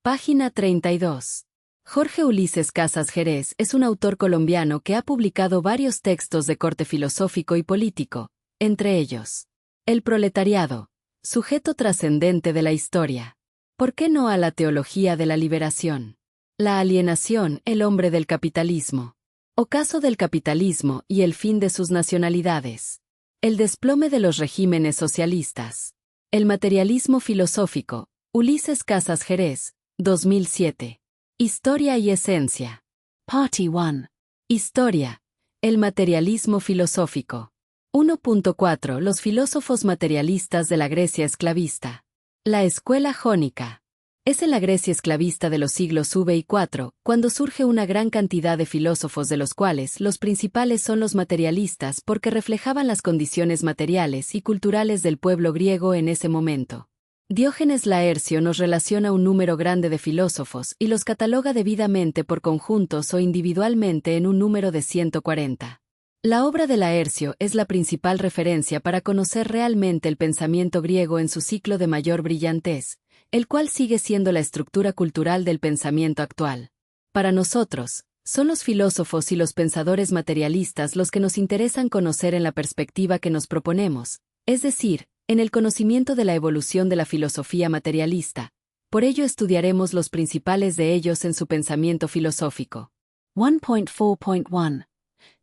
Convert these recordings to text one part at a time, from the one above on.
Página 32. Jorge Ulises Casas Jerez es un autor colombiano que ha publicado varios textos de corte filosófico y político, entre ellos: El proletariado, sujeto trascendente de la historia. ¿Por qué no a la teología de la liberación? La alienación, el hombre del capitalismo. Ocaso del capitalismo y el fin de sus nacionalidades. El desplome de los regímenes socialistas. El materialismo filosófico. Ulises Casas Jerez, 2007. Historia y esencia. Party 1. Historia. El materialismo filosófico. 1.4 Los filósofos materialistas de la Grecia esclavista. La escuela jónica. Es en la Grecia esclavista de los siglos V y IV, cuando surge una gran cantidad de filósofos de los cuales los principales son los materialistas porque reflejaban las condiciones materiales y culturales del pueblo griego en ese momento. Diógenes Laercio nos relaciona un número grande de filósofos y los cataloga debidamente por conjuntos o individualmente en un número de 140. La obra de Laercio es la principal referencia para conocer realmente el pensamiento griego en su ciclo de mayor brillantez, el cual sigue siendo la estructura cultural del pensamiento actual. Para nosotros, son los filósofos y los pensadores materialistas los que nos interesan conocer en la perspectiva que nos proponemos, es decir, en el conocimiento de la evolución de la filosofía materialista. Por ello estudiaremos los principales de ellos en su pensamiento filosófico. 1.4.1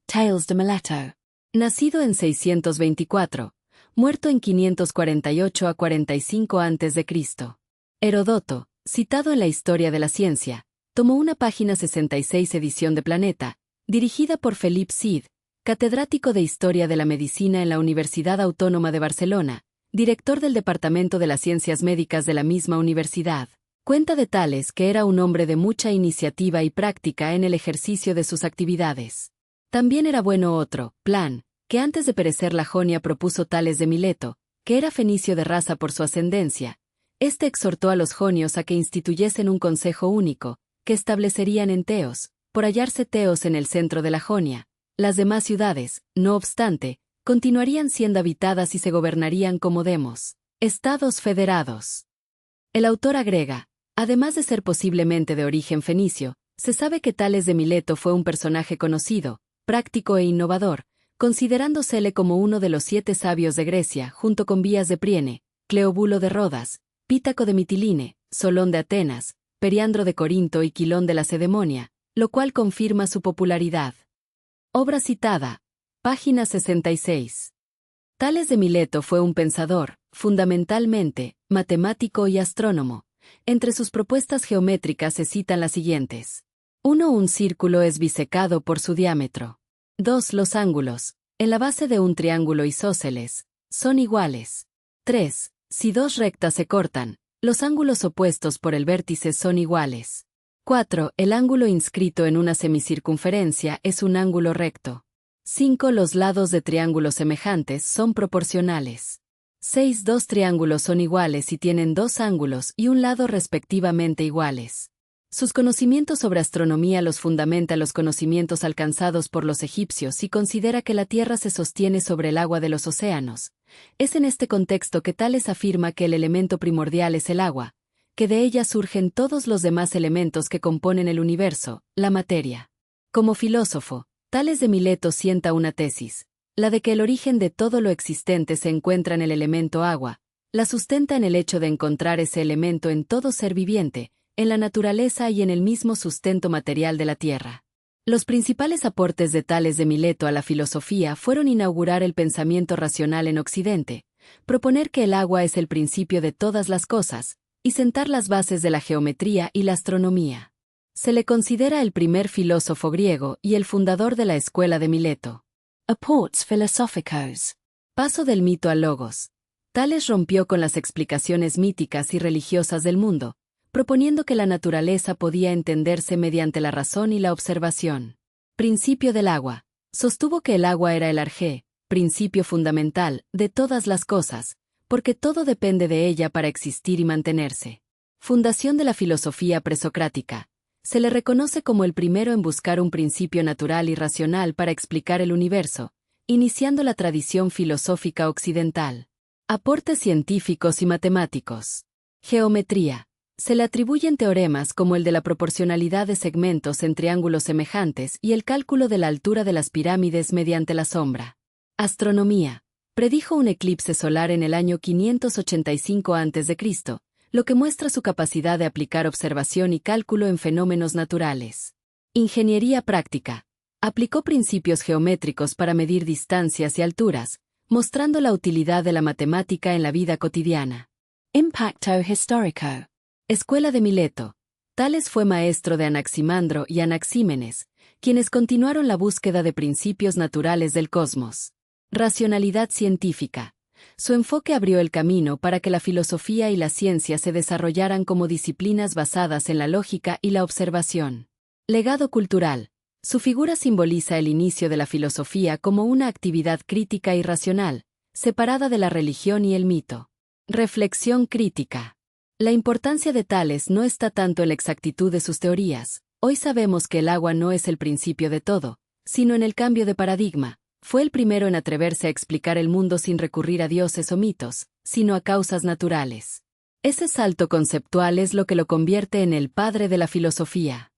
Tales de Mileto. Nacido en 624, muerto en 548 a 45 a.C. Heródoto, citado en la Historia de la Ciencia, tomó una página 66 edición de Planeta, dirigida por Felip Cid, catedrático de Historia de la Medicina en la Universidad Autónoma de Barcelona, director del Departamento de las Ciencias Médicas de la misma universidad. Cuenta de Tales que era un hombre de mucha iniciativa y práctica en el ejercicio de sus actividades. También era bueno otro, Plan, que antes de perecer la Jonia propuso Tales de Mileto, que era fenicio de raza por su ascendencia. Este exhortó a los jonios a que instituyesen un consejo único, que establecerían en Teos, por hallarse Teos en el centro de la Jonia. Las demás ciudades, no obstante, continuarían siendo habitadas y se gobernarían como demos, estados federados. El autor agrega: además de ser posiblemente de origen fenicio, se sabe que Tales de Mileto fue un personaje conocido, práctico e innovador, considerándosele como uno de los 7 sabios de Grecia, junto con Bías de Priene, Cleobulo de Rodas, Pítaco de Mitiline, Solón de Atenas, Periandro de Corinto y Quilón de Lacedemonia, lo cual confirma su popularidad. Obra citada. Página 66. Tales de Mileto fue un pensador, fundamentalmente, matemático y astrónomo. Entre sus propuestas geométricas se citan las siguientes. 1. Un círculo es bisecado por su diámetro. 2. Los ángulos, en la base de un triángulo isósceles, son iguales. 3. Si dos rectas se cortan, los ángulos opuestos por el vértice son iguales. 4. El ángulo inscrito en una semicircunferencia es un ángulo recto. 5. Los lados de triángulos semejantes son proporcionales. 6. Dos triángulos son iguales y tienen dos ángulos y un lado respectivamente iguales. Sus conocimientos sobre astronomía los fundamenta los conocimientos alcanzados por los egipcios y considera que la Tierra se sostiene sobre el agua de los océanos. Es en este contexto que Tales afirma que el elemento primordial es el agua, que de ella surgen todos los demás elementos que componen el universo, la materia. Como filósofo, Tales de Mileto sienta una tesis, la de que el origen de todo lo existente se encuentra en el elemento agua, la sustenta en el hecho de encontrar ese elemento en todo ser viviente, en la naturaleza y en el mismo sustento material de la Tierra. Los principales aportes de Tales de Mileto a la filosofía fueron inaugurar el pensamiento racional en Occidente, proponer que el agua es el principio de todas las cosas, y sentar las bases de la geometría y la astronomía. Se le considera el primer filósofo griego y el fundador de la escuela de Mileto. Apports Philosophicos. Paso del mito al logos. Tales rompió con las explicaciones míticas y religiosas del mundo, proponiendo que la naturaleza podía entenderse mediante la razón y la observación. Principio del agua. Sostuvo que el agua era el arjé, principio fundamental, de todas las cosas, porque todo depende de ella para existir y mantenerse. Fundación de la filosofía presocrática. Se le reconoce como el primero en buscar un principio natural y racional para explicar el universo, iniciando la tradición filosófica occidental. Aportes científicos y matemáticos. Geometría. Se le atribuyen teoremas como el de la proporcionalidad de segmentos en triángulos semejantes y el cálculo de la altura de las pirámides mediante la sombra. Astronomía. Predijo un eclipse solar en el año 585 a.C., lo que muestra su capacidad de aplicar observación y cálculo en fenómenos naturales. Ingeniería práctica. Aplicó principios geométricos para medir distancias y alturas, mostrando la utilidad de la matemática en la vida cotidiana. Impacto histórico. Escuela de Mileto. Tales fue maestro de Anaximandro y Anaxímenes, quienes continuaron la búsqueda de principios naturales del cosmos. Racionalidad científica. Su enfoque abrió el camino para que la filosofía y la ciencia se desarrollaran como disciplinas basadas en la lógica y la observación. Legado cultural. Su figura simboliza el inicio de la filosofía como una actividad crítica y racional, separada de la religión y el mito. Reflexión crítica. La importancia de Tales no está tanto en la exactitud de sus teorías. Hoy sabemos que el agua no es el principio de todo, sino en el cambio de paradigma. Fue el primero en atreverse a explicar el mundo sin recurrir a dioses o mitos, sino a causas naturales. Ese salto conceptual es lo que lo convierte en el padre de la filosofía.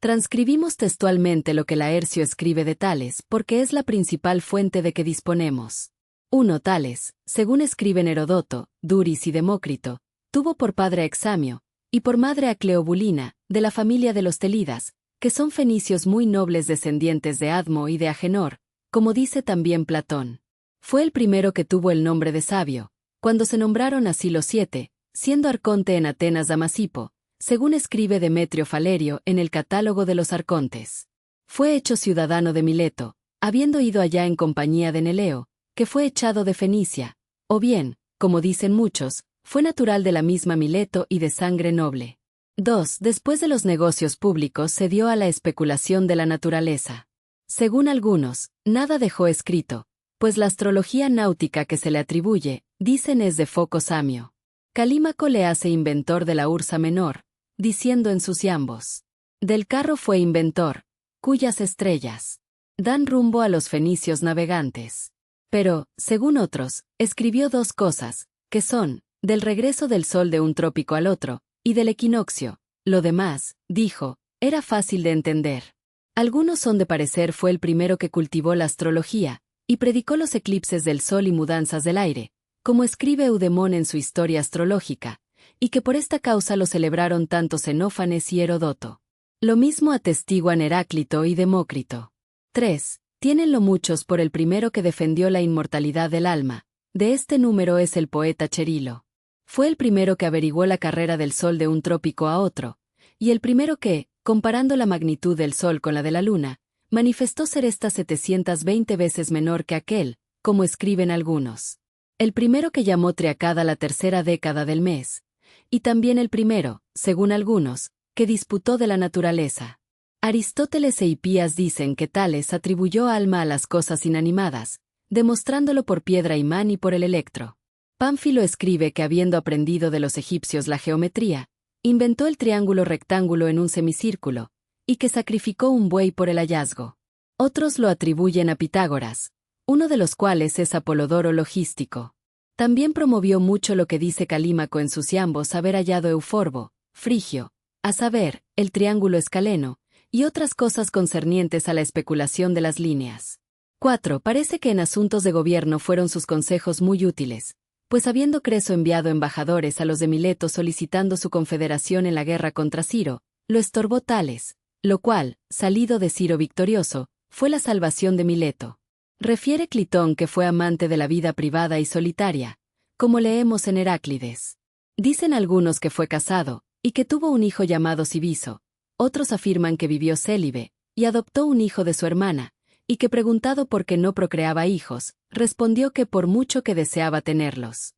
Transcribimos textualmente lo que Laercio escribe de Tales porque es la principal fuente de que disponemos. 1. Tales, según escriben Heródoto, Duris y Demócrito, tuvo por padre a Examio, y por madre a Cleobulina, de la familia de los Telidas, que son fenicios muy nobles descendientes de Admo y de Agenor, como dice también Platón. Fue el primero que tuvo el nombre de sabio, cuando se nombraron así los 7, siendo arconte en Atenas Damasipo, según escribe Demetrio Falerio en el Catálogo de los Arcontes. Fue hecho ciudadano de Mileto, habiendo ido allá en compañía de Neleo, que fue echado de Fenicia, o bien, como dicen muchos, fue natural de la misma Mileto y de sangre noble. 2. Después de los negocios públicos se dio a la especulación de la naturaleza. Según algunos, nada dejó escrito, pues la astrología náutica que se le atribuye, dicen es de Foco Samio. Calímaco le hace inventor de la Ursa Menor, diciendo en sus iambos. Del carro fue inventor, cuyas estrellas dan rumbo a los fenicios navegantes. Pero, según otros, escribió 2 cosas, que son, del regreso del sol de un trópico al otro, y del equinoccio. Lo demás, dijo, era fácil de entender. Algunos son de parecer fue el primero que cultivó la astrología, y predicó los eclipses del sol y mudanzas del aire, como escribe Eudemón en su Historia Astrológica, y que por esta causa lo celebraron tanto Xenófanes y Heródoto. Lo mismo atestiguan Heráclito y Demócrito. 3. Tiénenlo muchos por el primero que defendió la inmortalidad del alma. De este número es el poeta Cherilo. Fue el primero que averiguó la carrera del sol de un trópico a otro, y el primero que, comparando la magnitud del sol con la de la luna, manifestó ser esta 720 veces menor que aquel, como escriben algunos. El primero que llamó triacada la tercera década del mes, y también el primero, según algunos, que disputó de la naturaleza. Aristóteles e Hipías dicen que Tales atribuyó alma a las cosas inanimadas, demostrándolo por piedra imán y por el electro. Pánfilo escribe que habiendo aprendido de los egipcios la geometría, inventó el triángulo rectángulo en un semicírculo, y que sacrificó un buey por el hallazgo. Otros lo atribuyen a Pitágoras, uno de los cuales es Apolodoro Logístico. También promovió mucho lo que dice Calímaco en sus iambos haber hallado Euforbo, Frigio, a saber, el triángulo escaleno, y otras cosas concernientes a la especulación de las líneas. 4. Parece que en asuntos de gobierno fueron sus consejos muy útiles, pues habiendo Creso enviado embajadores a los de Mileto solicitando su confederación en la guerra contra Ciro, lo estorbó Tales, lo cual, salido de Ciro victorioso, fue la salvación de Mileto. Refiere Clitón que fue amante de la vida privada y solitaria, como leemos en Heráclides. Dicen algunos que fue casado, y que tuvo un hijo llamado Civiso, otros afirman que vivió célibe, y adoptó un hijo de su hermana, y que preguntado por qué no procreaba hijos, respondió que por mucho que deseaba tenerlos.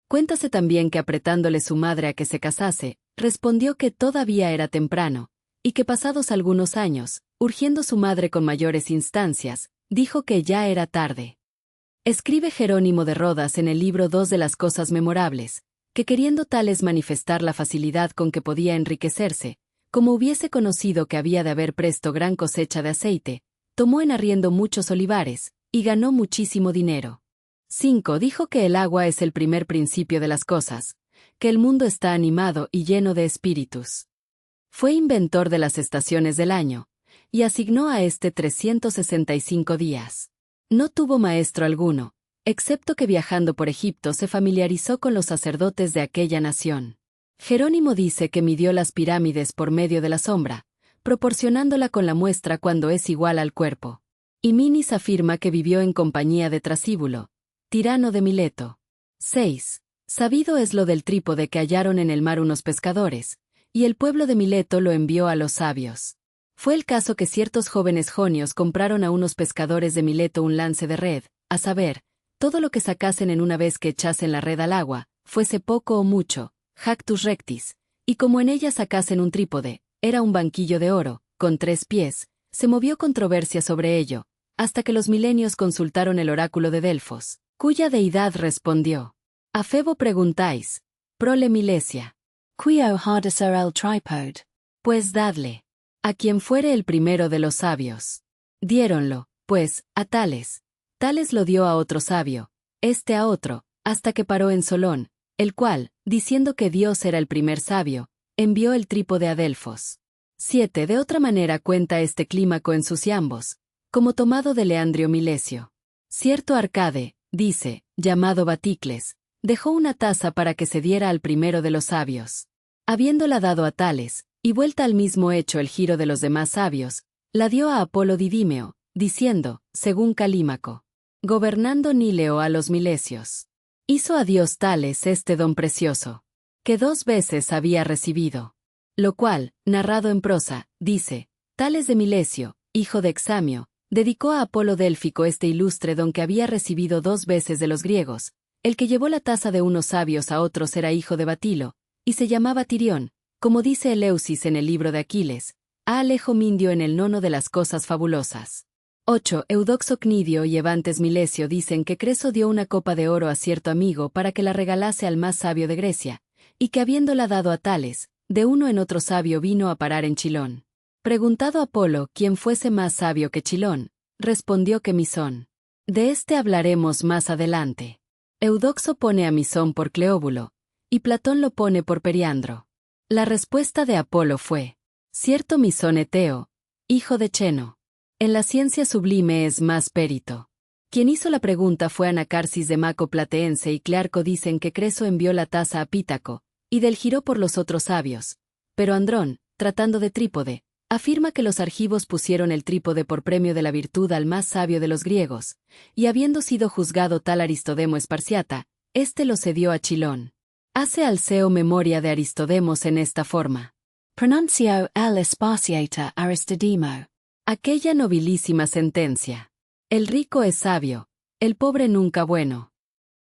Cuéntase también que apretándole su madre a que se casase, respondió que todavía era temprano, y que pasados algunos años, urgiendo su madre con mayores instancias, dijo que ya era tarde. Escribe Jerónimo de Rodas en el libro 2 de las cosas memorables, que queriendo Tales manifestar la facilidad con que podía enriquecerse, como hubiese conocido que había de haber presto gran cosecha de aceite, tomó en arriendo muchos olivares, y ganó muchísimo dinero. 5. Dijo que el agua es el primer principio de las cosas, que el mundo está animado y lleno de espíritus. Fue inventor de las estaciones del año, y asignó a este 365 días. No tuvo maestro alguno, excepto que viajando por Egipto se familiarizó con los sacerdotes de aquella nación. Jerónimo dice que midió las pirámides por medio de la sombra, proporcionándola con la muestra cuando es igual al cuerpo. Y Minis afirma que vivió en compañía de Trasíbulo, tirano de Mileto. 6. Sabido es lo del trípode que hallaron en el mar unos pescadores, y el pueblo de Mileto lo envió a los sabios. Fue el caso que ciertos jóvenes jonios compraron a unos pescadores de Mileto un lance de red, a saber, todo lo que sacasen en una vez que echasen la red al agua, fuese poco o mucho, jactus rectis, y como en ella sacasen un trípode, era un banquillo de oro, con 3 pies, se movió controversia sobre ello, hasta que los milenios consultaron el oráculo de Delfos, cuya deidad respondió: A Febo preguntáis, prole Milesia. Quio hardeser el tripod. Pues dadle. A quien fuere el primero de los sabios. Diéronlo, pues, a Tales. Tales lo dio a otro sabio, este a otro, hasta que paró en Solón, el cual, diciendo que Dios era el primer sabio, envió el trípode a Delfos. 7. De otra manera cuenta este clímaco en sus iambos, como tomado de Leandrio Milesio. Cierto Arcade, dice, llamado Baticles, dejó una taza para que se diera al primero de los sabios. Habiéndola dado a Tales, y vuelta al mismo hecho el giro de los demás sabios, la dio a Apolo Didímeo, diciendo, según Calímaco, gobernando Níleo a los milesios. Hizo a Dios Tales este don precioso, que 2 veces había recibido. Lo cual, narrado en prosa, dice, Tales de Milesio, hijo de Examio, dedicó a Apolo Délfico este ilustre don que había recibido 2 veces de los griegos. El que llevó la taza de unos sabios a otros era hijo de Batilo, y se llamaba Tirión, como dice Eleusis en el libro de Aquiles, a Alejo Mindio en el nono de las cosas fabulosas. 8. Eudoxo Cnidio y Evantes Milesio dicen que Creso dio una copa de oro a cierto amigo para que la regalase al más sabio de Grecia, y que habiéndola dado a Tales, de uno en otro sabio vino a parar en Chilón. Preguntado Apolo quién fuese más sabio que Chilón, respondió que Misón. De este hablaremos más adelante. Eudoxo pone a Misón por Cleóbulo, y Platón lo pone por Periandro. La respuesta de Apolo fue: cierto Misón Eteo, hijo de Cheno. En la ciencia sublime es más périto. Quien hizo la pregunta fue Anacarsis de Maco Plateense y Clearco dicen que Creso envió la taza a Pítaco, y del giró por los otros sabios. Pero Andrón, tratando de trípode, afirma que los argivos pusieron el trípode por premio de la virtud al más sabio de los griegos, y habiendo sido juzgado tal Aristodemo Esparciata, éste lo cedió a Chilón. Hace Alceo memoria de Aristodemos en esta forma. Pronuncio el Esparciata Aristodemo. Aquella nobilísima sentencia. El rico es sabio, el pobre nunca bueno.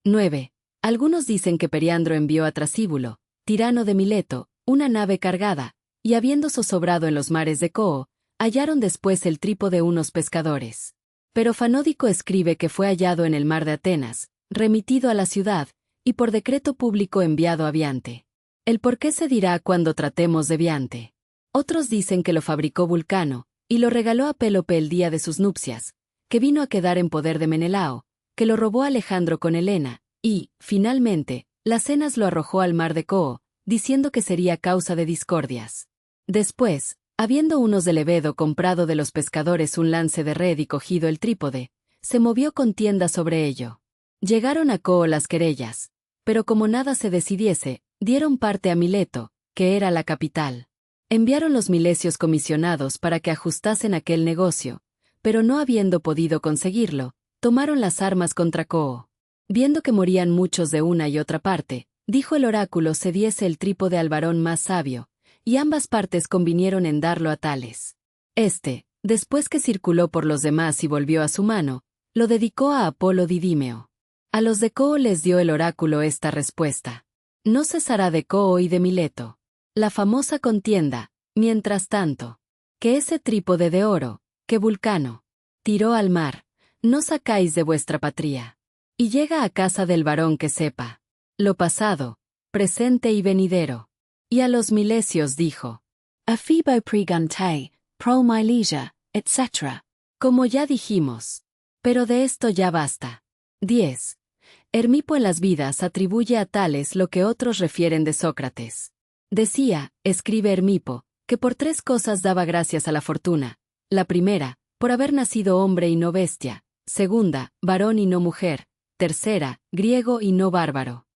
9. Algunos dicen que Periandro envió a Trasíbulo, tirano de Mileto, una nave cargada, y habiendo zozobrado en los mares de Coo, hallaron después el trípode unos pescadores. Pero Fanódico escribe que fue hallado en el mar de Atenas, remitido a la ciudad, y por decreto público enviado a Biante. El por qué se dirá cuando tratemos de Biante. Otros dicen que lo fabricó Vulcano, y lo regaló a Pélope el día de sus nupcias, que vino a quedar en poder de Menelao, que lo robó Alejandro con Helena, y, finalmente, las cenas lo arrojó al mar de Coo, diciendo que sería causa de discordias. Después, habiendo unos de Levedo comprado de los pescadores un lance de red y cogido el trípode, se movió contienda sobre ello. Llegaron a Coo las querellas, pero como nada se decidiese, dieron parte a Mileto, que era la capital. Enviaron los milesios comisionados para que ajustasen aquel negocio, pero no habiendo podido conseguirlo, tomaron las armas contra Coo. Viendo que morían muchos de una y otra parte, dijo el oráculo se diese el trípode al varón más sabio, y ambas partes convinieron en darlo a Tales. Este, después que circuló por los demás y volvió a su mano, lo dedicó a Apolo Didímeo. A los de Coo les dio el oráculo esta respuesta: no cesará de Coo y de Mileto la famosa contienda, mientras tanto, que ese trípode de oro, que Vulcano tiró al mar, no sacáis de vuestra patria. Y llega a casa del varón que sepa lo pasado, presente y venidero. Y a los milesios dijo: a Phoebo pregante, pro my leisure, etc. Como ya dijimos. Pero de esto ya basta. 10. Hermipo en las Vidas atribuye a Tales lo que otros refieren de Sócrates. Decía, escribe Hermipo, que por 3 cosas daba gracias a la fortuna. La primera, por haber nacido hombre y no bestia. Segunda, varón y no mujer. Tercera, griego y no bárbaro.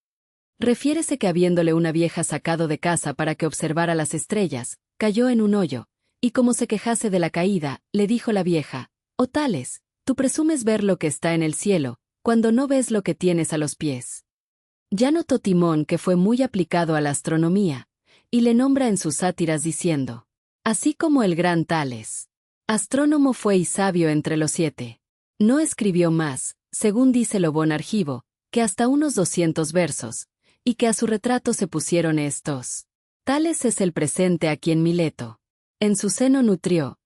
Refiérese que habiéndole una vieja sacado de casa para que observara las estrellas, cayó en un hoyo, y como se quejase de la caída, le dijo la vieja, «Oh Tales, tú presumes ver lo que está en el cielo, cuando no ves lo que tienes a los pies». Ya notó Timón que fue muy aplicado a la astronomía, y le nombra en sus sátiras diciendo, así como el gran Tales. Astrónomo fue y sabio entre los 7. No escribió más, según dice Lobón Argivo, que hasta unos 200 versos, y que a su retrato se pusieron estos. Tales es el presente a quien Mileto en su seno nutrió,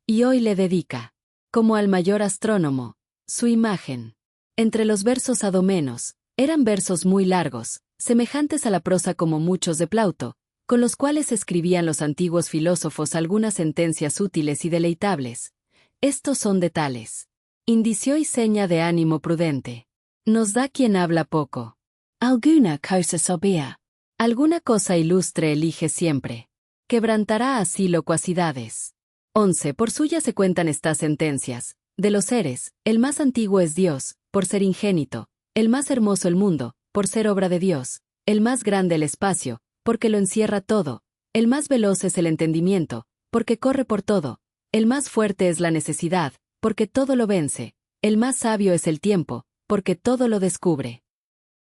y hoy le dedica, como al mayor astrónomo, su imagen. Entre los versos adomenos, eran versos muy largos, semejantes a la prosa como muchos de Plauto, con los cuales escribían los antiguos filósofos algunas sentencias útiles y deleitables. Estos son de Tales. Indicio y seña de ánimo prudente. Nos da quien habla poco. Alguna cosa sabia. Alguna cosa ilustre elige siempre. Quebrantará así locuacidades. 11. Por suya se cuentan estas sentencias. De los seres, el más antiguo es Dios, por ser ingénito, el más hermoso el mundo, por ser obra de Dios, el más grande el espacio, porque lo encierra todo, el más veloz es el entendimiento, porque corre por todo, el más fuerte es la necesidad, porque todo lo vence, el más sabio es el tiempo, porque todo lo descubre.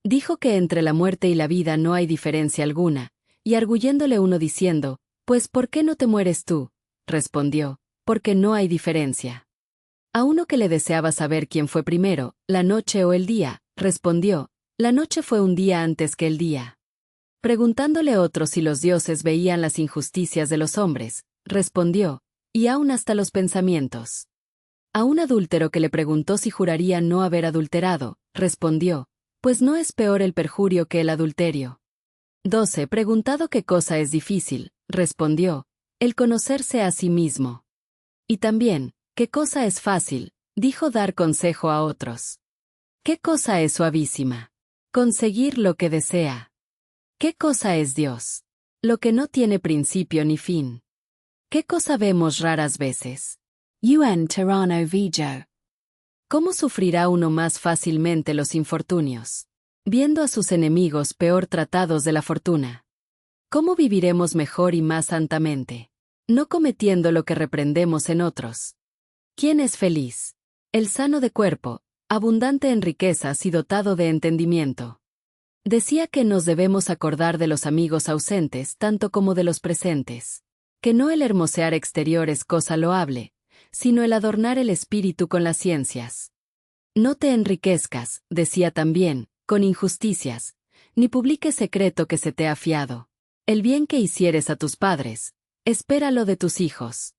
Dijo que entre la muerte y la vida no hay diferencia alguna, y arguyéndole uno diciendo, pues ¿por qué no te mueres tú? Respondió, porque no hay diferencia. A uno que le deseaba saber quién fue primero, la noche o el día, respondió, la noche fue un día antes que el día. Preguntándole otro si los dioses veían las injusticias de los hombres, respondió, y aún hasta los pensamientos. A un adúltero que le preguntó si juraría no haber adulterado, respondió, pues no es peor el perjurio que el adulterio. 12. Preguntado qué cosa es difícil, respondió, el conocerse a sí mismo. Y también, ¿qué cosa es fácil? Dijo dar consejo a otros. ¿Qué cosa es suavísima? Conseguir lo que desea. ¿Qué cosa es Dios? Lo que no tiene principio ni fin. ¿Qué cosa vemos raras veces? Un tirano vigo. ¿Cómo sufrirá uno más fácilmente los infortunios? Viendo a sus enemigos peor tratados de la fortuna. ¿Cómo viviremos mejor y más santamente? No cometiendo lo que reprendemos en otros. ¿Quién es feliz? El sano de cuerpo, abundante en riquezas y dotado de entendimiento. Decía que nos debemos acordar de los amigos ausentes tanto como de los presentes. Que no el hermosear exterior es cosa loable, sino el adornar el espíritu con las ciencias. No te enriquezcas, decía también, con injusticias, ni publiques secreto que se te ha fiado. El bien que hicieres a tus padres, espéralo de tus hijos.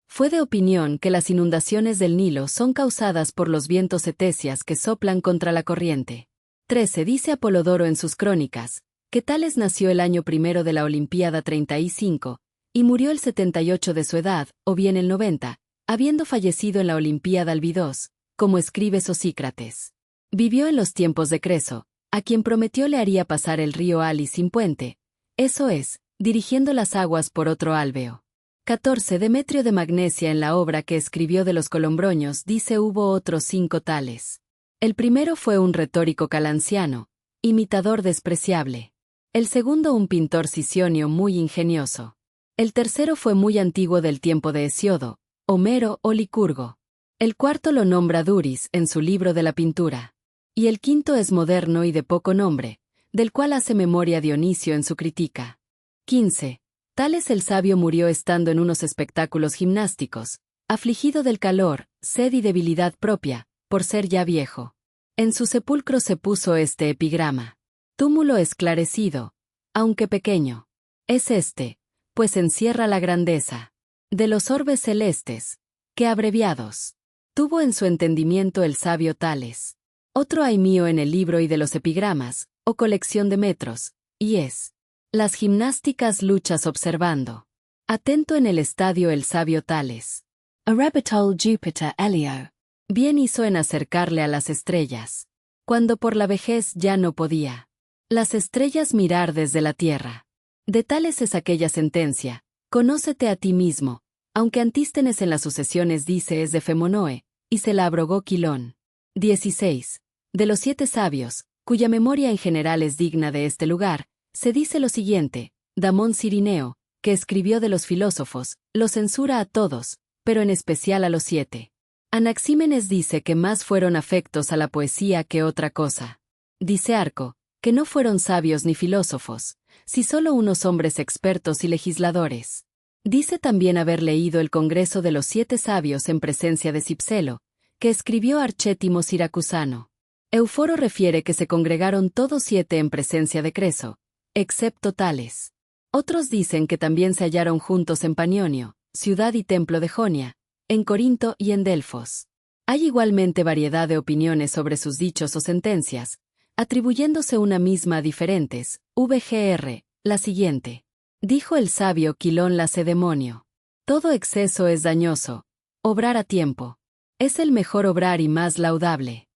Fue de opinión que las inundaciones del Nilo son causadas por los vientos etesias que soplan contra la corriente. 13. Dice Apolodoro en sus crónicas, que Tales nació el año primero de la Olimpiada 35, y murió el 78 de su edad, o bien el 90, habiendo fallecido en la Olimpiada Albidós, como escribe Sosícrates. Vivió en los tiempos de Creso, a quien prometió le haría pasar el río Ali sin puente, eso es, dirigiendo las aguas por otro Álveo. 14. Demetrio de Magnesia en la obra que escribió de los colombroños dice hubo otros 5 tales. El primero fue un retórico calanciano, imitador despreciable. El segundo un pintor sicionio muy ingenioso. El tercero fue muy antiguo del tiempo de Hesiodo, Homero o Licurgo. El cuarto lo nombra Duris en su libro de la pintura. Y el quinto es moderno y de poco nombre, del cual hace memoria Dionisio en su crítica. 15. Tales el sabio murió estando en unos espectáculos gimnásticos, afligido del calor, sed y debilidad propia, por ser ya viejo. En su sepulcro se puso este epigrama. Túmulo esclarecido, aunque pequeño. Es este, pues encierra la grandeza de los orbes celestes, que abreviados tuvo en su entendimiento el sabio Tales. Otro hay mío en el libro y de los epigramas, o colección de metros, y es las gimnásticas luchas observando. Atento en el estadio el sabio Tales. Arrebitol Júpiter Helio. Bien hizo en acercarle a las estrellas. cuando por la vejez ya no podía las estrellas mirar desde la tierra. De Tales es aquella sentencia: conócete a ti mismo, aunque Antístenes en las sucesiones dice es de Femonoe, y se la abrogó Quilón. 16. De los 7 sabios, cuya memoria en general es digna de este lugar, se dice lo siguiente: Damón Cirineo, que escribió de los filósofos, lo censura a todos, pero en especial a los 7. Anaxímenes dice que más fueron afectos a la poesía que otra cosa. Dice Arco, que no fueron sabios ni filósofos, si solo unos hombres expertos y legisladores. Dice también haber leído el Congreso de los 7 sabios en presencia de Cipselo, que escribió Archétimo Siracusano. Euforo refiere que se congregaron todos 7 en presencia de Creso, excepto Tales. Otros dicen que también se hallaron juntos en Panionio, ciudad y templo de Jonia, en Corinto y en Delfos. Hay igualmente variedad de opiniones sobre sus dichos o sentencias, atribuyéndose una misma a diferentes. VGR, la siguiente. Dijo el sabio Quilón Lacedemonio: todo exceso es dañoso. Obrar a tiempo es el mejor obrar y más laudable.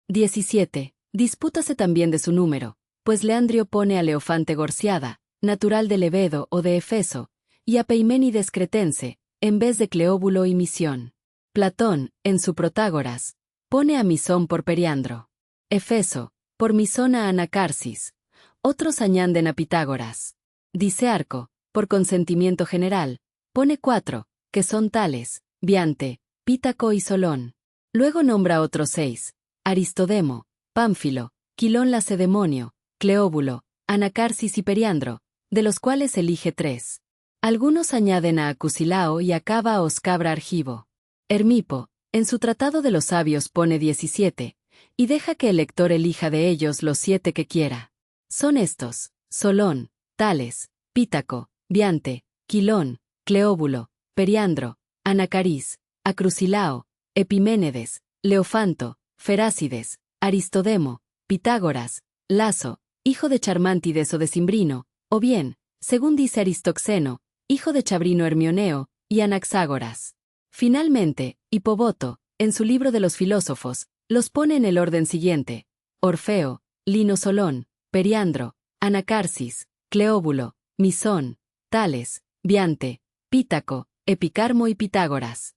17. Dispútase también de su número, pues Leandrio pone a Leofante Gorciada, natural de Levedo o de Efeso, y a Peiménides cretense, en vez de Cleóbulo y Misión. Platón, en su Protágoras, pone a Misón por Periandro. Efeso, por Misón a Anacarsis. Otros añaden a Pitágoras. Dice Arco, por consentimiento general, pone 4, que son Tales, Biante, Pítaco y Solón. Luego nombra otros 6, Aristodemo, Pánfilo, Quilón Lacedemonio, Cleóbulo, Anacarsis y Periandro, de los cuales elige 3. Algunos añaden a Acusilao y acaba a Oscabra Argivo. Hermipo, en su Tratado de los Sabios pone 17, y deja que el lector elija de ellos los 7 que quiera. Son estos: Solón, Tales, Pítaco, Biante, Quilón, Cleóbulo, Periandro, Anacaris, Acrusilao, Epiménedes, Leofanto, Ferácides, Aristodemo, Pitágoras, Laso, hijo de Charmántides o de Cimbrino, o bien, según dice Aristoxeno, hijo de Chabrino Hermioneo, y Anaxágoras. Finalmente, Hipoboto, en su libro de los filósofos, los pone en el orden siguiente: Orfeo, Lino Solón, Periandro, Anacarsis, Cleóbulo, Misón, Tales, Biante, Pítaco, Epicarmo y Pitágoras.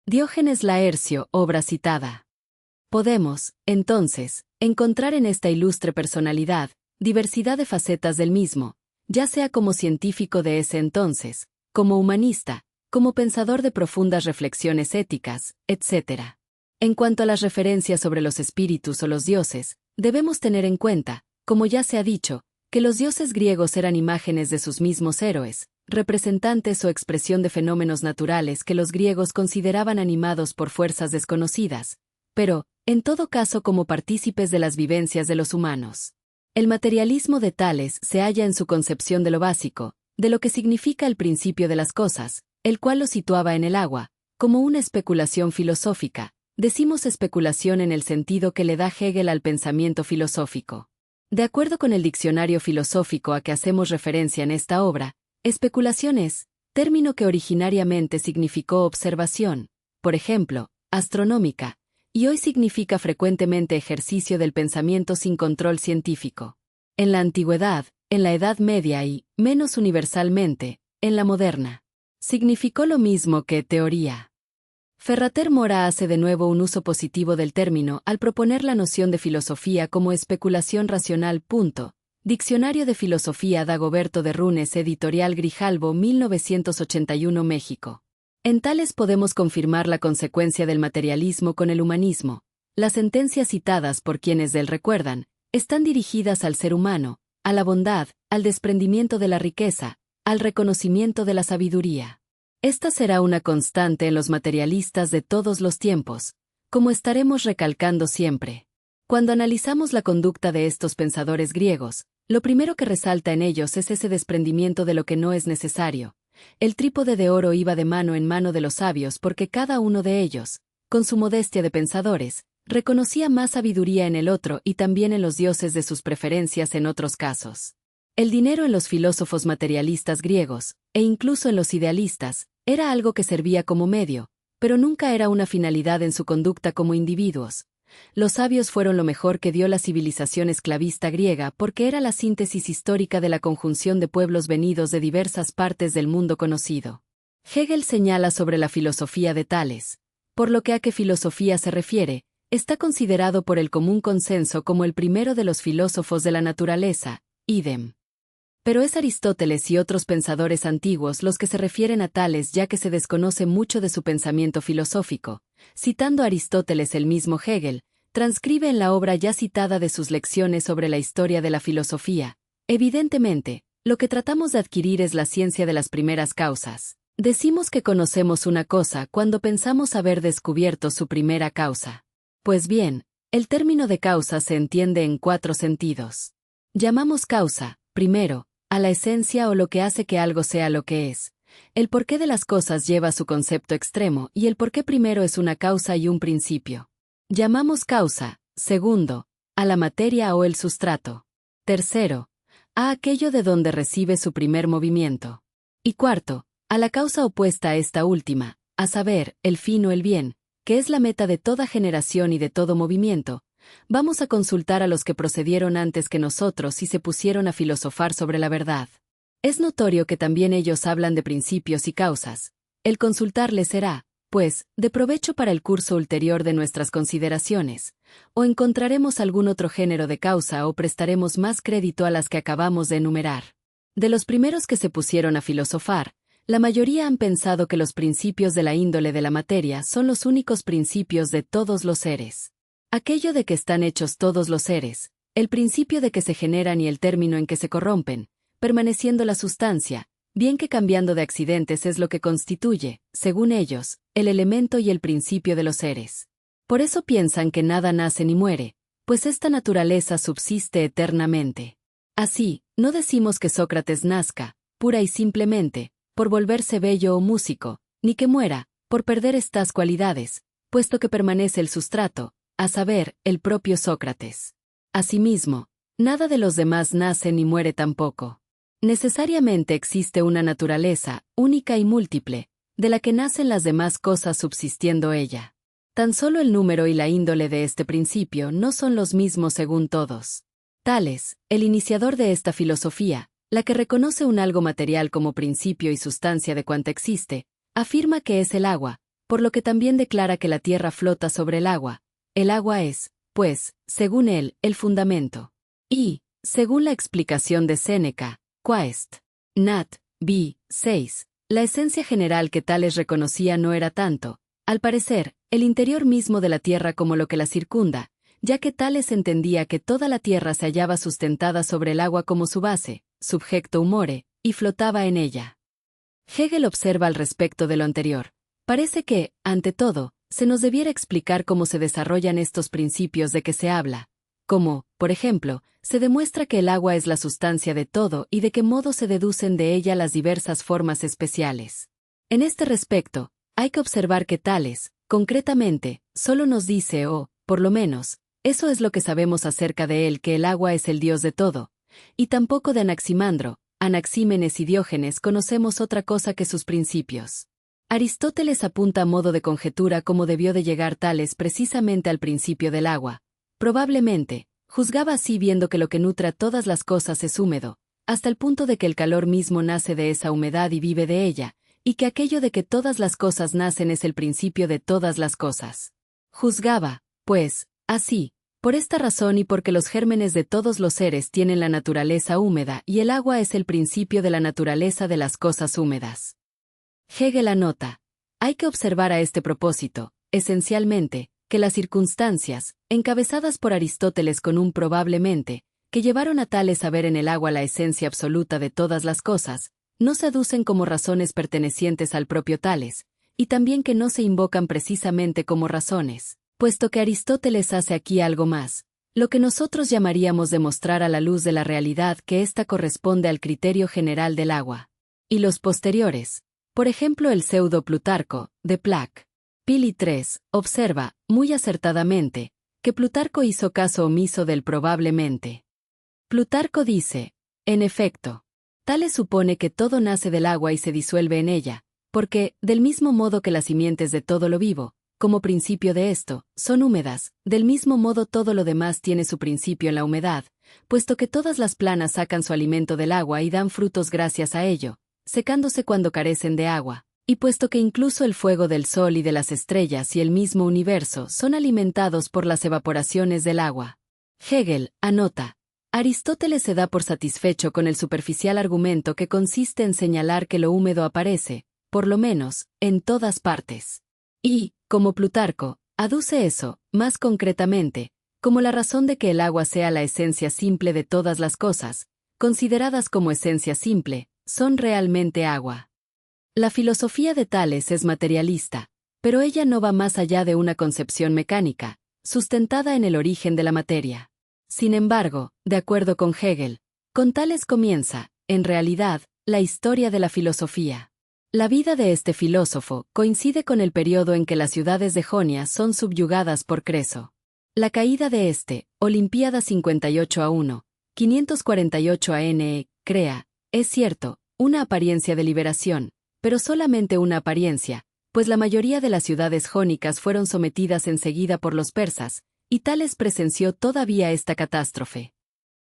Diógenes Laercio, obra citada. Podemos, entonces, encontrar en esta ilustre personalidad diversidad de facetas del mismo, ya sea como científico de ese entonces, como humanista, como pensador de profundas reflexiones éticas, etc. En cuanto a las referencias sobre los espíritus o los dioses, debemos tener en cuenta, como ya se ha dicho, que los dioses griegos eran imágenes de sus mismos héroes, representantes o expresión de fenómenos naturales que los griegos consideraban animados por fuerzas desconocidas, pero, en todo caso, como partícipes de las vivencias de los humanos. El materialismo de Tales se halla en su concepción de lo básico, de lo que significa el principio de las cosas, el cual lo situaba en el agua, como una especulación filosófica. Decimos especulación en el sentido que le da Hegel al pensamiento filosófico. De acuerdo con el diccionario filosófico a que hacemos referencia en esta obra, especulación es término que originariamente significó observación, por ejemplo, astronómica, y hoy significa frecuentemente ejercicio del pensamiento sin control científico. En la antigüedad, en la Edad Media y, menos universalmente, en la moderna, significó lo mismo que teoría. Ferrater Mora hace de nuevo un uso positivo del término al proponer la noción de filosofía como especulación racional. Diccionario de Filosofía Dagoberto de Runes, editorial Grijalbo, 1981, México. En Tales podemos confirmar la consecuencia del materialismo con el humanismo. Las sentencias citadas por quienes del recuerdan están dirigidas al ser humano, a la bondad, al desprendimiento de la riqueza, al reconocimiento de la sabiduría. Esta será una constante en los materialistas de todos los tiempos, como estaremos recalcando siempre. Cuando analizamos la conducta de estos pensadores griegos, lo primero que resalta en ellos es ese desprendimiento de lo que no es necesario. El trípode de oro iba de mano en mano de los sabios porque cada uno de ellos, con su modestia de pensadores, reconocía más sabiduría en el otro y también en los dioses de sus preferencias en otros casos. El dinero en los filósofos materialistas griegos, e incluso en los idealistas, era algo que servía como medio, pero nunca era una finalidad en su conducta como individuos. los sabios fueron lo mejor que dio la civilización esclavista griega porque era la síntesis histórica de la conjunción de pueblos venidos de diversas partes del mundo conocido. Hegel señala sobre la filosofía de Tales. Por lo que a qué filosofía se refiere, está considerado por el común consenso como el primero de los filósofos de la naturaleza, idem. Pero es Aristóteles y otros pensadores antiguos los que se refieren a Tales ya que se desconoce mucho de su pensamiento filosófico. Citando a Aristóteles, el mismo Hegel transcribe en la obra ya citada de sus lecciones sobre la historia de la filosofía. Evidentemente, lo que tratamos de adquirir es la ciencia de las primeras causas. Decimos que conocemos una cosa cuando pensamos haber descubierto su primera causa. Pues bien, el término de causa se entiende en 4 sentidos. Llamamos causa, primero, a la esencia o lo que hace que algo sea lo que es. El porqué de las cosas lleva su concepto extremo y el porqué primero es una causa y un principio. Llamamos causa, segundo, a la materia o el sustrato. Tercero, a aquello de donde recibe su primer movimiento. Y cuarto, a la causa opuesta a esta última, a saber, el fin o el bien, que es la meta de toda generación y de todo movimiento. Vamos a consultar a los que procedieron antes que nosotros y se pusieron a filosofar sobre la verdad. Es notorio que también ellos hablan de principios y causas. El consultarles será, pues, de provecho para el curso ulterior de nuestras consideraciones, o encontraremos algún otro género de causa o prestaremos más crédito a las que acabamos de enumerar. De los primeros que se pusieron a filosofar, la mayoría han pensado que los principios de la índole de la materia son los únicos principios de todos los seres. Aquello de que están hechos todos los seres, el principio de que se generan y el término en que se corrompen, permaneciendo la sustancia, bien que cambiando de accidentes es lo que constituye, según ellos, el elemento y el principio de los seres. Por eso piensan que nada nace ni muere, pues esta naturaleza subsiste eternamente. Así, no decimos que Sócrates nazca, pura y simplemente, por volverse bello o músico, ni que muera, por perder estas cualidades, puesto que permanece el sustrato, a saber, el propio Sócrates. Asimismo, nada de los demás nace ni muere tampoco. Necesariamente existe una naturaleza, única y múltiple, de la que nacen las demás cosas subsistiendo ella. Tan solo el número y la índole de este principio no son los mismos según todos. Tales, el iniciador de esta filosofía, la que reconoce un algo material como principio y sustancia de cuanto existe, afirma que es el agua, por lo que también declara que la tierra flota sobre el agua. El agua es, pues, según él, el fundamento. Y, según la explicación de Séneca, Quaest. Nat. B. 6, la esencia general que Tales reconocía no era tanto, al parecer, el interior mismo de la tierra como lo que la circunda, ya que Tales entendía que toda la tierra se hallaba sustentada sobre el agua como su base, subjecto humore, y flotaba en ella. Hegel observa al respecto de lo anterior. Parece que, ante todo, se nos debiera explicar cómo se desarrollan estos principios de que se habla. Como, por ejemplo, se demuestra que el agua es la sustancia de todo y de qué modo se deducen de ella las diversas formas especiales. En este respecto, hay que observar que Tales, concretamente, solo nos dice por lo menos, eso es lo que sabemos acerca de él, que el agua es el dios de todo, y tampoco de Anaximandro, Anaxímenes y Diógenes conocemos otra cosa que sus principios. Aristóteles apunta a modo de conjetura cómo debió de llegar Tales precisamente al principio del agua. Probablemente, juzgaba así viendo que lo que nutre a todas las cosas es húmedo, hasta el punto de que el calor mismo nace de esa humedad y vive de ella, y que aquello de que todas las cosas nacen es el principio de todas las cosas. Juzgaba, pues, así, por esta razón y porque los gérmenes de todos los seres tienen la naturaleza húmeda y el agua es el principio de la naturaleza de las cosas húmedas. Hegel anota. Hay que observar a este propósito, esencialmente, que las circunstancias, encabezadas por Aristóteles con un probablemente, que llevaron a Tales a ver en el agua la esencia absoluta de todas las cosas, no se aducen como razones pertenecientes al propio Tales, y también que no se invocan precisamente como razones, puesto que Aristóteles hace aquí algo más, lo que nosotros llamaríamos demostrar a la luz de la realidad que ésta corresponde al criterio general del agua. Y los posteriores, por ejemplo el pseudo Plutarco, de Plac. Pili 3, observa, muy acertadamente, que Plutarco hizo caso omiso del probablemente. Plutarco dice, en efecto, Tales supone que todo nace del agua y se disuelve en ella, porque, del mismo modo que las simientes de todo lo vivo, como principio de esto, son húmedas, del mismo modo todo lo demás tiene su principio en la humedad, puesto que todas las planas sacan su alimento del agua y dan frutos gracias a ello, secándose cuando carecen de agua, y puesto que incluso el fuego del sol y de las estrellas y el mismo universo son alimentados por las evaporaciones del agua. Hegel anota. Aristóteles se da por satisfecho con el superficial argumento que consiste en señalar que lo húmedo aparece, por lo menos, en todas partes. Y, como Plutarco, aduce eso, más concretamente, como la razón de que el agua sea la esencia simple de todas las cosas, consideradas como esencia simple, son realmente agua. La filosofía de Tales es materialista, pero ella no va más allá de una concepción mecánica, sustentada en el origen de la materia. Sin embargo, de acuerdo con Hegel, con Tales comienza, en realidad, la historia de la filosofía. La vida de este filósofo coincide con el periodo en que las ciudades de Jonia son subyugadas por Creso. La caída de este, Olimpíada 58-1, 548 ANE, crea, es cierto, una apariencia de liberación, pero solamente una apariencia, pues la mayoría de las ciudades jónicas fueron sometidas enseguida por los persas, y Tales presenció todavía esta catástrofe.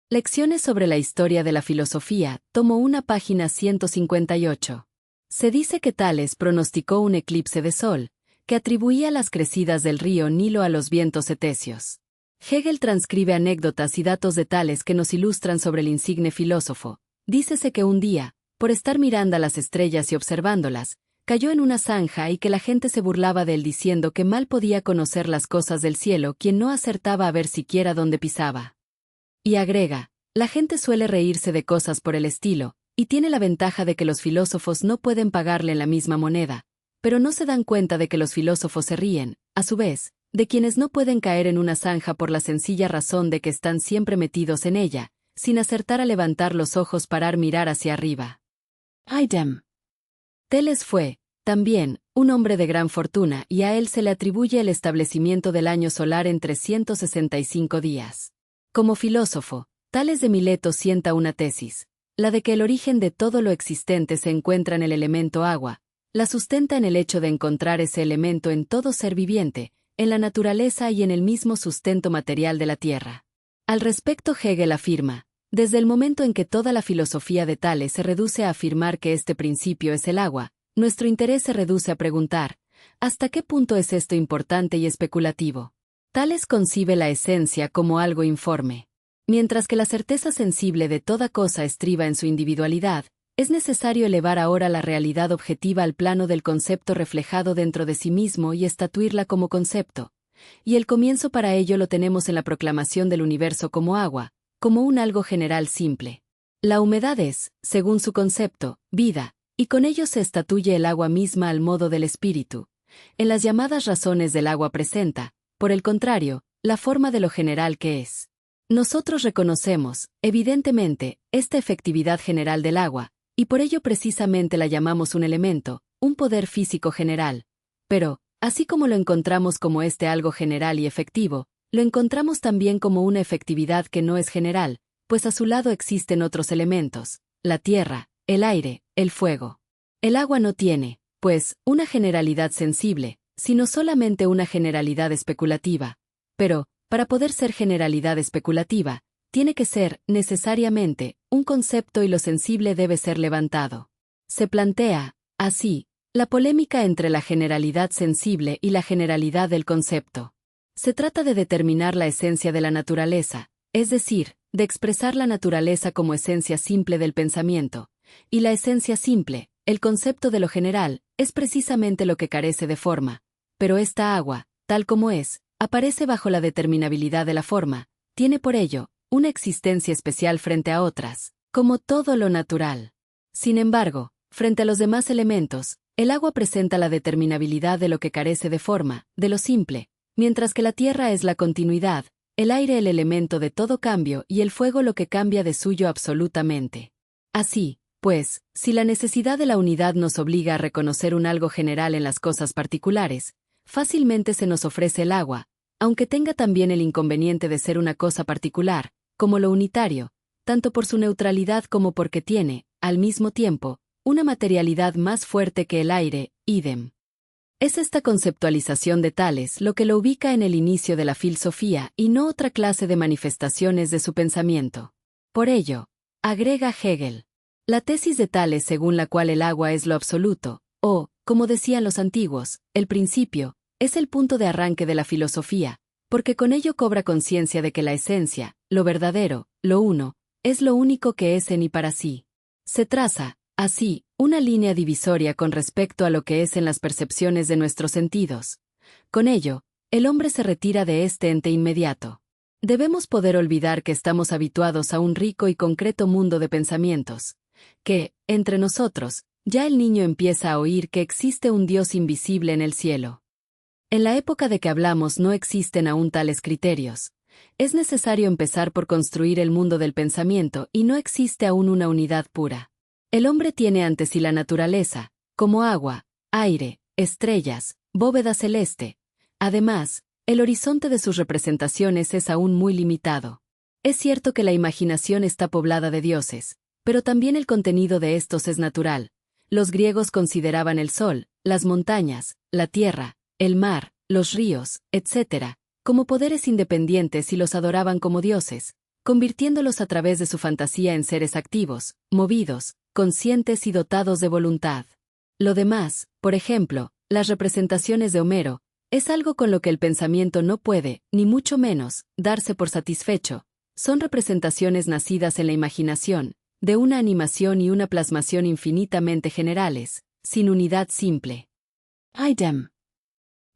Lecciones sobre la historia de la filosofía, tomo 1 página 158. Se dice que Tales pronosticó un eclipse de sol, que atribuía las crecidas del río Nilo a los vientos etesios. Hegel transcribe anécdotas y datos de Tales que nos ilustran sobre el insigne filósofo. Dícese que un día, por estar mirando a las estrellas y observándolas, cayó en una zanja y que la gente se burlaba de él diciendo que mal podía conocer las cosas del cielo quien no acertaba a ver siquiera dónde pisaba. Y agrega, la gente suele reírse de cosas por el estilo, y tiene la ventaja de que los filósofos no pueden pagarle en la misma moneda, pero no se dan cuenta de que los filósofos se ríen, a su vez, de quienes no pueden caer en una zanja por la sencilla razón de que están siempre metidos en ella, sin acertar a levantar los ojos para mirar hacia arriba. Idem. Teles fue, también, un hombre de gran fortuna y a él se le atribuye el establecimiento del año solar en 365 días. Como filósofo, Tales de Mileto sienta una tesis, la de que el origen de todo lo existente se encuentra en el elemento agua, la sustenta en el hecho de encontrar ese elemento en todo ser viviente, en la naturaleza y en el mismo sustento material de la tierra. Al respecto Hegel afirma, desde el momento en que toda la filosofía de Tales se reduce a afirmar que este principio es el agua, nuestro interés se reduce a preguntar, ¿hasta qué punto es esto importante y especulativo? Tales concibe la esencia como algo informe. Mientras que la certeza sensible de toda cosa estriba en su individualidad, es necesario elevar ahora la realidad objetiva al plano del concepto reflejado dentro de sí mismo y estatuirla como concepto. Y el comienzo para ello lo tenemos en la proclamación del universo como agua, como un algo general simple. La humedad es, según su concepto, vida, y con ello se estatuye el agua misma al modo del espíritu. En las llamadas razones del agua presenta, por el contrario, la forma de lo general que es. Nosotros reconocemos, evidentemente, esta efectividad general del agua, y por ello precisamente la llamamos un elemento, un poder físico general. Pero, así como lo encontramos como este algo general y efectivo, lo encontramos también como una efectividad que no es general, pues a su lado existen otros elementos, la tierra, el aire, el fuego. El agua no tiene, pues, una generalidad sensible, sino solamente una generalidad especulativa. Pero, para poder ser generalidad especulativa, tiene que ser, necesariamente, un concepto y lo sensible debe ser levantado. Se plantea, así, la polémica entre la generalidad sensible y la generalidad del concepto. Se trata de determinar la esencia de la naturaleza, es decir, de expresar la naturaleza como esencia simple del pensamiento, y la esencia simple, el concepto de lo general, es precisamente lo que carece de forma. Pero esta agua, tal como es, aparece bajo la determinabilidad de la forma, tiene por ello, una existencia especial frente a otras, como todo lo natural. Sin embargo, frente a los demás elementos, el agua presenta la determinabilidad de lo que carece de forma, de lo simple, mientras que la tierra es la continuidad, el aire el elemento de todo cambio y el fuego lo que cambia de suyo absolutamente. Así, pues, si la necesidad de la unidad nos obliga a reconocer un algo general en las cosas particulares, fácilmente se nos ofrece el agua, aunque tenga también el inconveniente de ser una cosa particular, como lo unitario, tanto por su neutralidad como porque tiene, al mismo tiempo, una materialidad más fuerte que el aire, idem. Es esta conceptualización de Tales lo que lo ubica en el inicio de la filosofía y no otra clase de manifestaciones de su pensamiento. Por ello, agrega Hegel, la tesis de Tales según la cual el agua es lo absoluto, o, como decían los antiguos, el principio, es el punto de arranque de la filosofía, porque con ello cobra conciencia de que la esencia, lo verdadero, lo uno, es lo único que es en y para sí. Se traza, así, una línea divisoria con respecto a lo que es en las percepciones de nuestros sentidos. Con ello, el hombre se retira de este ente inmediato. Debemos poder olvidar que estamos habituados a un rico y concreto mundo de pensamientos, que, entre nosotros, ya el niño empieza a oír que existe un Dios invisible en el cielo. En la época de que hablamos no existen aún tales criterios. Es necesario empezar por construir el mundo del pensamiento y no existe aún una unidad pura. El hombre tiene ante sí la naturaleza, como agua, aire, estrellas, bóveda celeste. Además, el horizonte de sus representaciones es aún muy limitado. Es cierto que la imaginación está poblada de dioses, pero también el contenido de estos es natural. Los griegos consideraban el sol, las montañas, la tierra, el mar, los ríos, etc., como poderes independientes y los adoraban como dioses, convirtiéndolos a través de su fantasía en seres activos, movidos, conscientes y dotados de voluntad. Lo demás, por ejemplo, las representaciones de Homero, es algo con lo que el pensamiento no puede, ni mucho menos, darse por satisfecho. Son representaciones nacidas en la imaginación, de una animación y una plasmación infinitamente generales, sin unidad simple. Idem.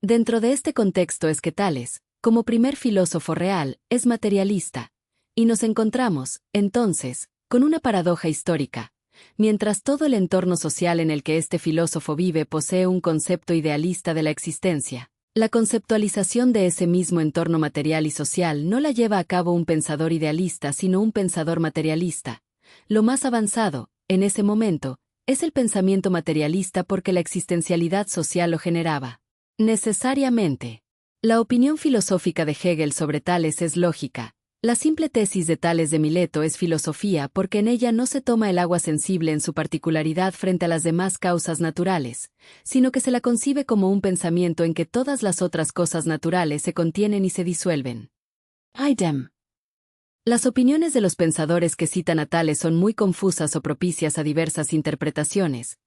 Dentro de este contexto es que Tales, como primer filósofo real, es materialista, y nos encontramos, entonces, con una paradoja histórica. Mientras todo el entorno social en el que este filósofo vive posee un concepto idealista de la existencia, la conceptualización de ese mismo entorno material y social no la lleva a cabo un pensador idealista sino un pensador materialista. Lo más avanzado, en ese momento, es el pensamiento materialista porque la existencialidad social lo generaba. Necesariamente. La opinión filosófica de Hegel sobre Tales es lógica. La simple tesis de Tales de Mileto es filosofía porque en ella no se toma el agua sensible en su particularidad frente a las demás causas naturales, sino que se la concibe como un pensamiento en que todas las otras cosas naturales se contienen y se disuelven. Idem. Las opiniones de los pensadores que citan a Tales son muy confusas o propicias a diversas interpretaciones.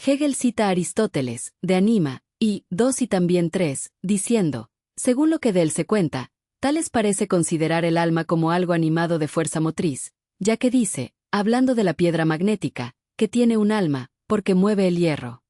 Hegel cita a Aristóteles, de Anima, y 2 y también 3, diciendo, según lo que de él se cuenta, Tales parece considerar el alma como algo animado de fuerza motriz, ya que dice, hablando de la piedra magnética, que tiene un alma, porque mueve el hierro.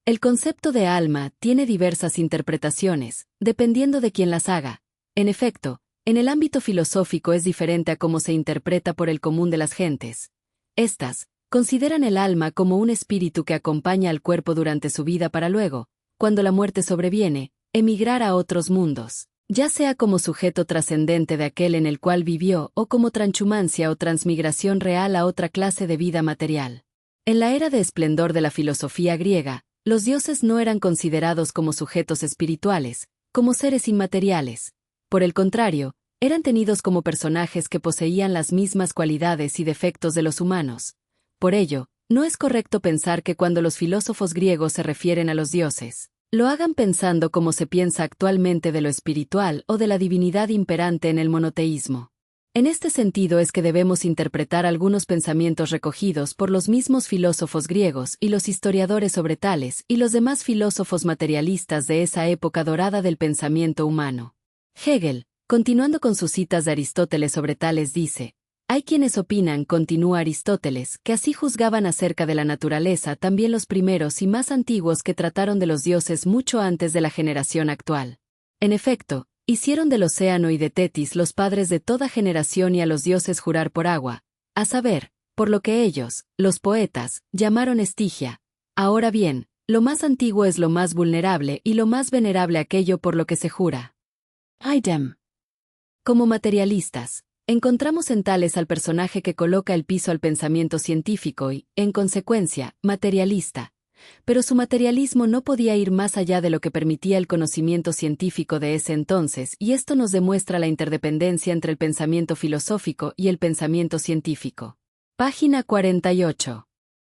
El concepto de alma tiene diversas interpretaciones, dependiendo de quien las haga. En efecto, en el ámbito filosófico es diferente a cómo se interpreta por el común de las gentes. Estas consideran el alma como un espíritu que acompaña al cuerpo durante su vida para luego, cuando la muerte sobreviene, emigrar a otros mundos, ya sea como sujeto trascendente de aquel en el cual vivió o como transhumancia o transmigración real a otra clase de vida material. En la era de esplendor de la filosofía griega, los dioses no eran considerados como sujetos espirituales, como seres inmateriales. Por el contrario, eran tenidos como personajes que poseían las mismas cualidades y defectos de los humanos. Por ello, no es correcto pensar que cuando los filósofos griegos se refieren a los dioses, lo hagan pensando como se piensa actualmente de lo espiritual o de la divinidad imperante en el monoteísmo. En este sentido es que debemos interpretar algunos pensamientos recogidos por los mismos filósofos griegos y los historiadores sobre Tales y los demás filósofos materialistas de esa época dorada del pensamiento humano. Hegel, continuando con sus citas de Aristóteles sobre Tales, dice, hay quienes opinan, continúa Aristóteles, que así juzgaban acerca de la naturaleza también los primeros y más antiguos que trataron de los dioses mucho antes de la generación actual. En efecto, hicieron del océano y de Tetis los padres de toda generación y a los dioses jurar por agua, a saber, por lo que ellos, los poetas, llamaron Estigia. Ahora bien, lo más antiguo es lo más vulnerable y lo más venerable aquello por lo que se jura. Idem. Como materialistas, encontramos en Tales al personaje que coloca el piso al pensamiento científico y, en consecuencia, materialista. Pero su materialismo no podía ir más allá de lo que permitía el conocimiento científico de ese entonces, y esto nos demuestra la interdependencia entre el pensamiento filosófico y el pensamiento científico. Página 48.